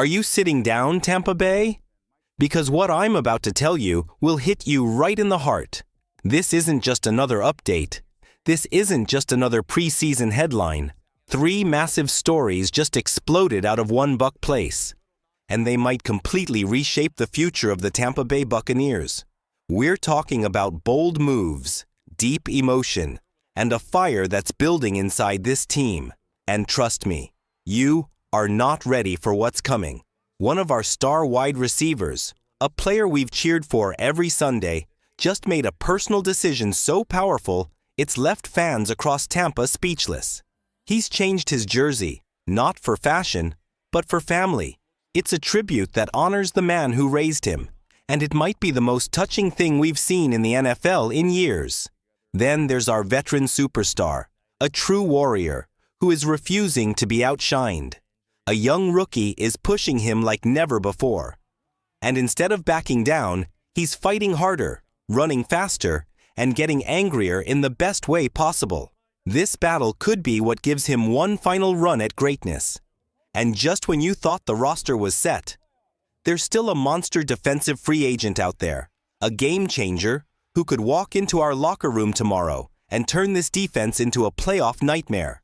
Are you sitting down, Tampa Bay? Because what I'm about to tell you will hit you right in the heart. This isn't just another update. This isn't just another preseason headline. 3 massive stories just exploded out of one Buc place. And they might completely reshape the future of the Tampa Bay Buccaneers. We're talking about bold moves, deep emotion, and a fire that's building inside this team. And trust me, you are not ready for what's coming. One of our star wide receivers, a player we've cheered for every Sunday, just made a personal decision so powerful it's left fans across Tampa speechless. He's changed his jersey, not for fashion, but for family. It's a tribute that honors the man who raised him, and it might be the most touching thing we've seen in the NFL in years. Then there's our veteran superstar, a true warrior, who is refusing to be outshined. A young rookie is pushing him like never before. And instead of backing down, he's fighting harder, running faster, and getting angrier in the best way possible. This battle could be what gives him one final run at greatness. And just when you thought the roster was set, there's still a monster defensive free agent out there, a game changer who could walk into our locker room tomorrow and turn this defense into a playoff nightmare.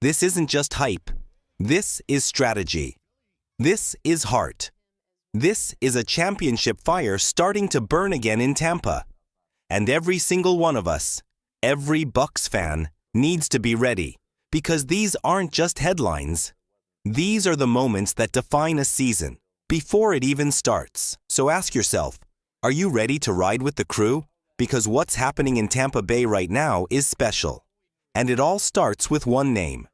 This isn't just hype. This is strategy. This is heart. This is a championship fire starting to burn again in Tampa. And every single one of us, every BUCS fan, needs to be ready, because these aren't just headlines. These are the moments that define a season, before it even starts. So ask yourself, are you ready to ride with the crew? Because what's happening in Tampa Bay right now is special. And it all starts with one name,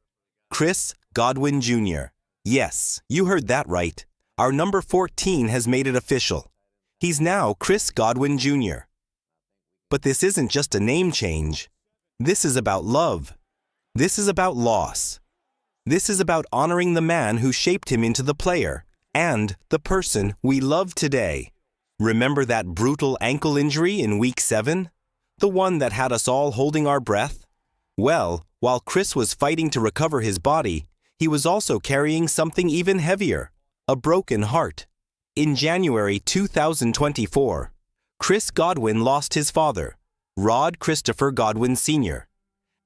Chris Godwin Jr. Yes, you heard that right. Our number 14 has made it official. He's now Chris Godwin Jr. But this isn't just a name change. This is about love. This is about loss. This is about honoring the man who shaped him into the player and the person we love today. Remember that brutal ankle injury in Week 7? The one that had us all holding our breath? Well, while Chris was fighting to recover his body, he was also carrying something even heavier, a broken heart. In January 2024, Chris Godwin lost his father, Rod Christopher Godwin Sr.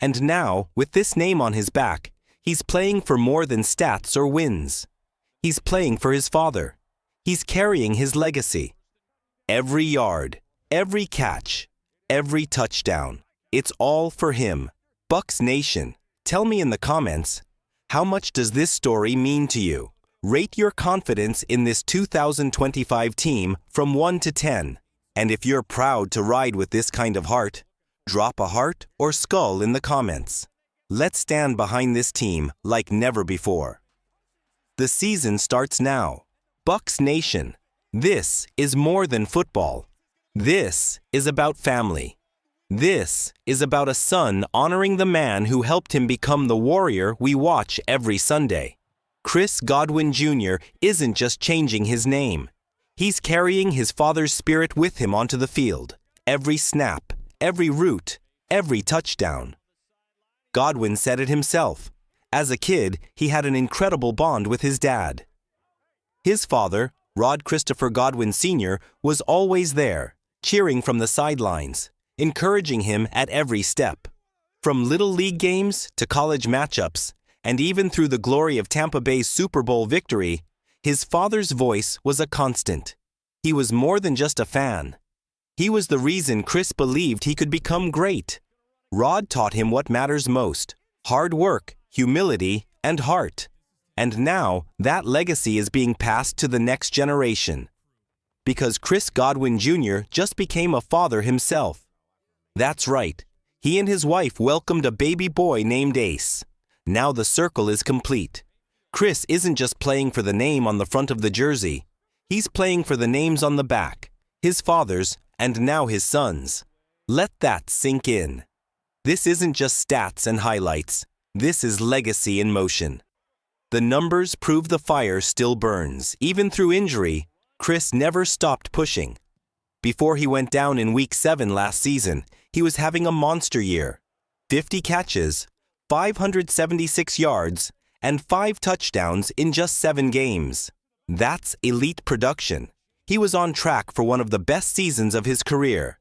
And now, with this name on his back, he's playing for more than stats or wins. He's playing for his father. He's carrying his legacy. Every yard, every catch, every touchdown, it's all for him. BUCS Nation, tell me in the comments, how much does this story mean to you? Rate your confidence in this 2025 team from 1 to 10. And if you're proud to ride with this kind of heart, drop a heart or skull in the comments. Let's stand behind this team like never before. The season starts now. BUCS Nation, this is more than football. This is about family. This is about a son honoring the man who helped him become the warrior we watch every Sunday. Chris Godwin Jr. isn't just changing his name. He's carrying his father's spirit with him onto the field. Every snap, every route, every touchdown. Godwin said it himself. As a kid, he had an incredible bond with his dad. His father, Rod Christopher Godwin Sr., was always there, cheering from the sidelines, encouraging him at every step. From Little League games to college matchups, and even through the glory of Tampa Bay's Super Bowl victory, his father's voice was a constant. He was more than just a fan. He was the reason Chris believed he could become great. Rod taught him what matters most: hard work, humility, and heart. And now, that legacy is being passed to the next generation. Because Chris Godwin Jr. just became a father himself. That's right. He and his wife welcomed a baby boy named Ace. Now the circle is complete. Chris isn't just playing for the name on the front of the jersey. He's playing for the names on the back, his father's, and now his son's. Let that sink in. This isn't just stats and highlights. This is legacy in motion. The numbers prove the fire still burns. Even through injury, Chris never stopped pushing. Before he went down in Week 7 last season, he was having a monster year. 50 catches, 576 yards, and 5 touchdowns in just 7 games. That's elite production. He was on track for one of the best seasons of his career.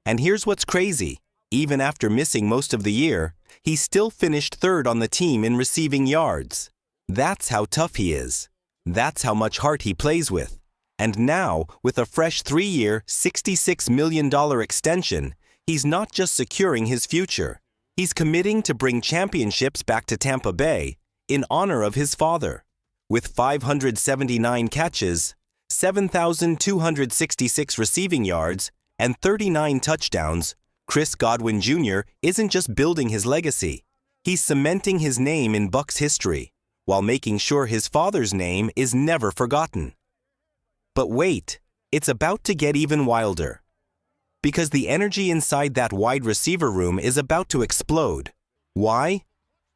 And here's what's crazy. Even after missing most of the year, he still finished third on the team in receiving yards. That's how tough he is. That's how much heart he plays with. And now, with a fresh 3-year, $66 million extension, he's not just securing his future. He's committing to bring championships back to Tampa Bay in honor of his father. With 579 catches, 7,266 receiving yards, and 39 touchdowns, Chris Godwin Jr. isn't just building his legacy. He's cementing his name in BUCS history, while making sure his father's name is never forgotten. But wait, it's about to get even wilder. Because the energy inside that wide receiver room is about to explode. Why?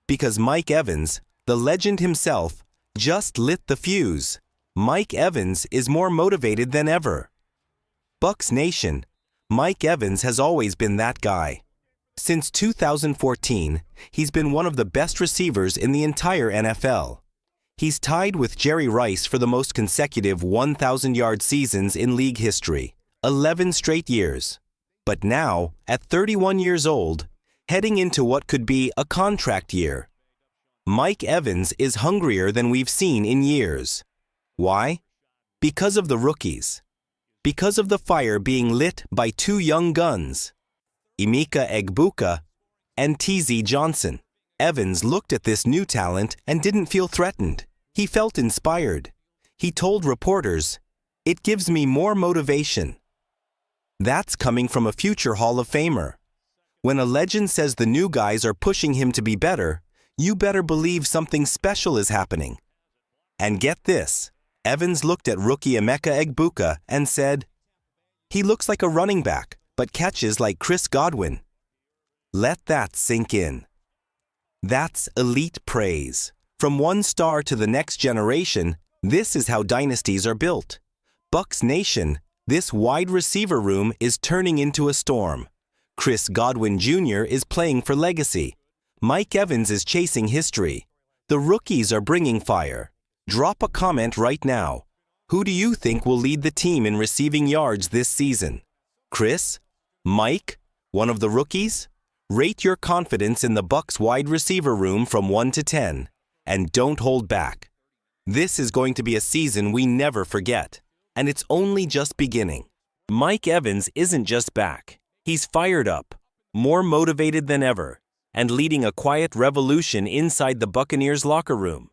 Because Mike Evans, the legend himself, just lit the fuse. Mike Evans is more motivated than ever. BUCS Nation, Mike Evans has always been that guy. Since 2014, he's been one of the best receivers in the entire NFL. He's tied with Jerry Rice for the most consecutive 1,000-yard seasons in league history, 11 straight years. But now, at 31 years old, heading into what could be a contract year, Mike Evans is hungrier than we've seen in years. Why? Because of the rookies. Because of the fire being lit by two young guns, Emeka Egbuka and TZ Johnson. Evans looked at this new talent and didn't feel threatened. He felt inspired. He told reporters, "It gives me more motivation." That's coming from a future Hall of Famer. When a legend says the new guys are pushing him to be better, you better believe something special is happening. And get this, Evans looked at rookie Emeka Egbuka and said, "He looks like a running back, but catches like Chris Godwin." Let that sink in. That's elite praise. From one star to the next generation, this is how dynasties are built. BUCS Nation, this wide receiver room is turning into a storm. Chris Godwin Jr. is playing for legacy. Mike Evans is chasing history. The rookies are bringing fire. Drop a comment right now. Who do you think will lead the team in receiving yards this season? Chris? Mike? One of the rookies? Rate your confidence in the BUCS wide receiver room from 1 to 10. And don't hold back. This is going to be a season we never forget. And it's only just beginning. Mike Evans isn't just back. He's fired up, more motivated than ever, and leading a quiet revolution inside the Buccaneers locker room.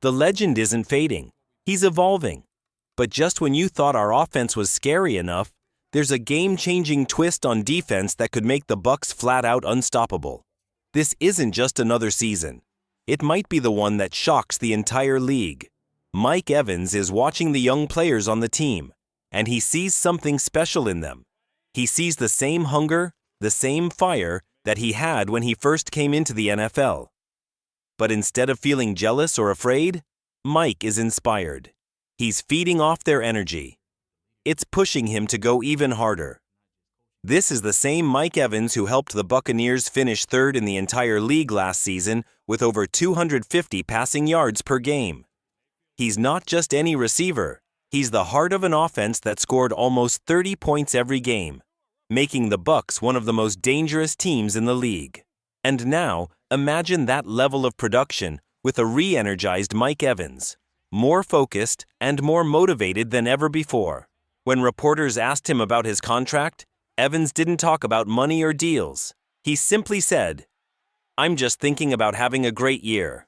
The legend isn't fading. He's evolving. But just when you thought our offense was scary enough, there's a game-changing twist on defense that could make the BUCS flat out unstoppable. This isn't just another season. It might be the one that shocks the entire league. Mike Evans is watching the young players on the team, and he sees something special in them. He sees the same hunger, the same fire that he had when he first came into the NFL. But instead of feeling jealous or afraid, Mike is inspired. He's feeding off their energy. It's pushing him to go even harder. This is the same Mike Evans who helped the Buccaneers finish third in the entire league last season with over 250 passing yards per game. He's not just any receiver. He's the heart of an offense that scored almost 30 points every game, making the BUCS one of the most dangerous teams in the league. And now, imagine that level of production with a re-energized Mike Evans, more focused and more motivated than ever before. When reporters asked him about his contract, Evans didn't talk about money or deals. He simply said, "I'm just thinking about having a great year.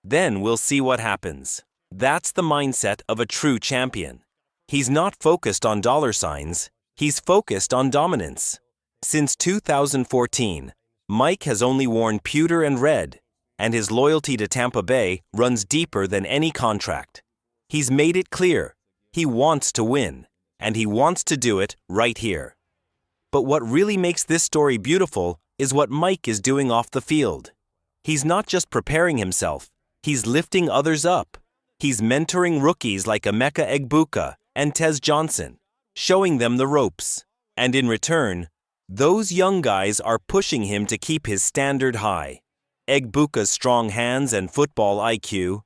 Then we'll see what happens." That's the mindset of a true champion. He's not focused on dollar signs. He's focused on dominance. Since 2014, Mike has only worn pewter and red, and his loyalty to Tampa Bay runs deeper than any contract. He's made it clear. He wants to win, and he wants to do it right here. But what really makes this story beautiful is what Mike is doing off the field. He's not just preparing himself, he's lifting others up. He's mentoring rookies like Emeka Egbuka and TZ Johnson, showing them the ropes. And in return, those young guys are pushing him to keep his standard high. Egbuka's strong hands and football IQ,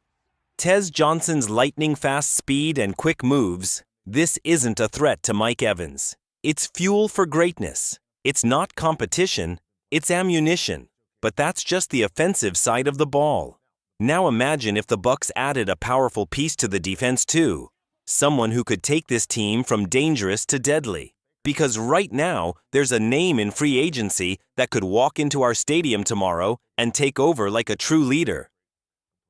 Tez Johnson's lightning-fast speed and quick moves, this isn't a threat to Mike Evans. It's fuel for greatness. It's not competition, it's ammunition. But that's just the offensive side of the ball. Now imagine if the Bucs added a powerful piece to the defense too. Someone who could take this team from dangerous to deadly. Because right now, there's a name in free agency that could walk into our stadium tomorrow and take over like a true leader.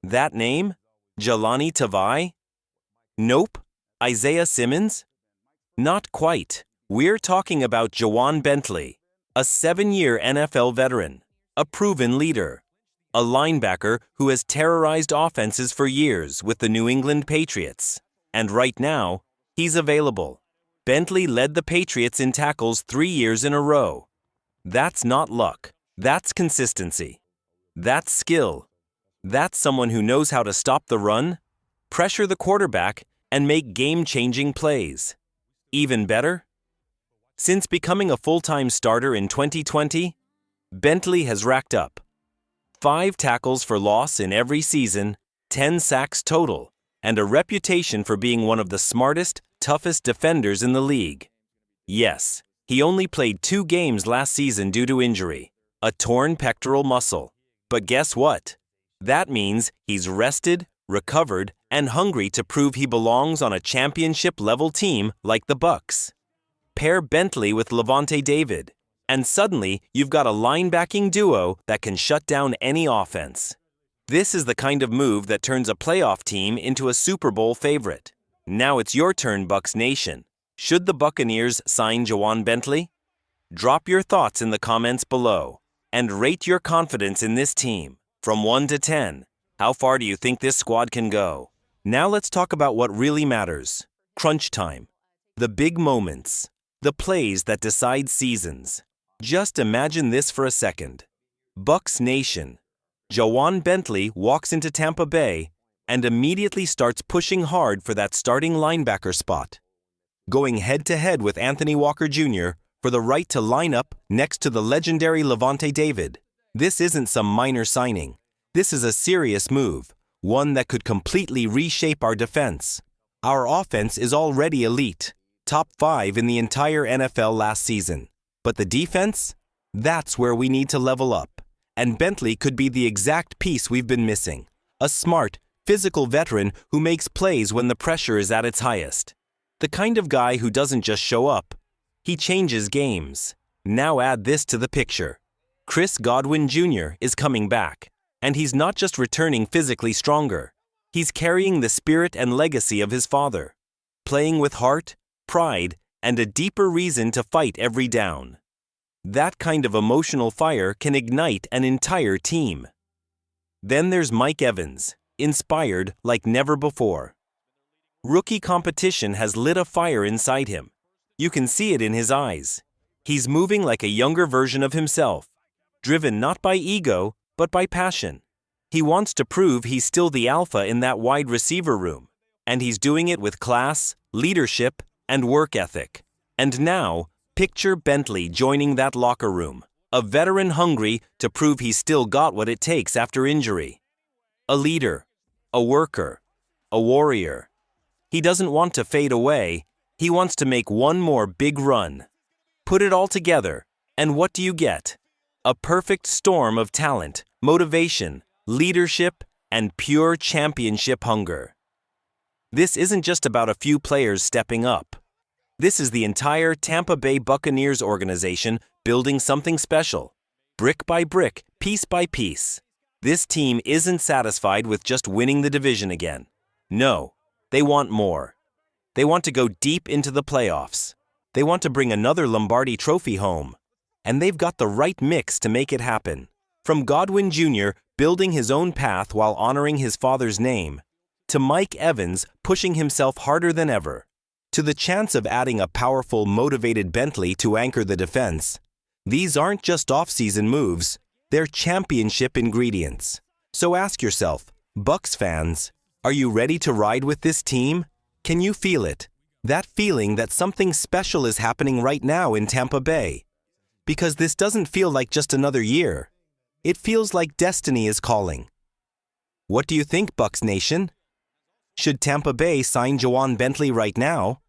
That name? Jelani Tavai? Nope. Isaiah Simmons? Not quite. We're talking about Jawan Bentley, a 7-year NFL veteran, a proven leader, a linebacker who has terrorized offenses for years with the New England Patriots. And right now, he's available. Bentley led the Patriots in tackles 3 years in a row. That's not luck. That's consistency. That's skill. That's someone who knows how to stop the run, pressure the quarterback, and make game-changing plays. Even better? Since becoming a full-time starter in 2020, Bentley has racked up 5 tackles for loss in every season, 10 sacks total, and a reputation for being one of the smartest, toughest defenders in the league. Yes, he only played 2 games last season due to injury, a torn pectoral muscle. But guess what? That means he's rested, recovered, and hungry to prove he belongs on a championship-level team like the Bucs. Pair Bentley with Lavonte David, and suddenly you've got a linebacking duo that can shut down any offense. This is the kind of move that turns a playoff team into a Super Bowl favorite. Now it's your turn, Bucs Nation. Should the Buccaneers sign Jawan Bentley? Drop your thoughts in the comments below, and rate your confidence in this team. From 1 to 10, how far do you think this squad can go? Now let's talk about what really matters. Crunch time. The big moments. The plays that decide seasons. Just imagine this for a second. Bucs Nation. Jawan Bentley walks into Tampa Bay and immediately starts pushing hard for that starting linebacker spot. Going head-to-head with Anthony Walker Jr. for the right to line up next to the legendary Lavonte David. This isn't some minor signing. This is a serious move, one that could completely reshape our defense. Our offense is already elite, top 5 in the entire NFL last season. But the defense? That's where we need to level up. And Bentley could be the exact piece we've been missing. A smart, physical veteran who makes plays when the pressure is at its highest. The kind of guy who doesn't just show up. He changes games. Now add this to the picture. Godwin Jr. is coming back, and he's not just returning physically stronger. He's carrying the spirit and legacy of his father, playing with heart, pride, and a deeper reason to fight every down. That kind of emotional fire can ignite an entire team. Then there's Mike Evans, inspired like never before. Rookie competition has lit a fire inside him. You can see it in his eyes. He's moving like a younger version of himself. Driven not by ego, but by passion. He wants to prove he's still the alpha in that wide receiver room, and he's doing it with class, leadership, and work ethic. And now, picture Bentley joining that locker room, a veteran hungry to prove he's still got what it takes after injury. A leader, a worker, a warrior. He doesn't want to fade away, he wants to make one more big run. Put it all together, and what do you get? A perfect storm of talent, motivation, leadership, and pure championship hunger. This isn't just about a few players stepping up. This is the entire Tampa Bay Buccaneers organization building something special. Brick by brick, piece by piece. This team isn't satisfied with just winning the division again. No, they want more. They want to go deep into the playoffs. They want to bring another Lombardi Trophy home. And they've got the right mix to make it happen. From Godwin Jr. building his own path while honoring his father's name, to Mike Evans pushing himself harder than ever, to the chance of adding a powerful, motivated Bentley to anchor the defense. These aren't just off-season moves, they're championship ingredients. So ask yourself, Bucs fans, are you ready to ride with this team? Can you feel it? That feeling that something special is happening right now in Tampa Bay. Because this doesn't feel like just another year. It feels like destiny is calling. What do you think, Bucs Nation? Should Tampa Bay sign Jawan Bentley right now?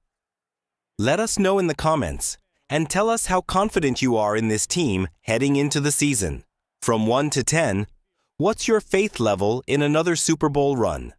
Let us know in the comments and tell us how confident you are in this team heading into the season. From 1 to 10, what's your faith level in another Super Bowl run?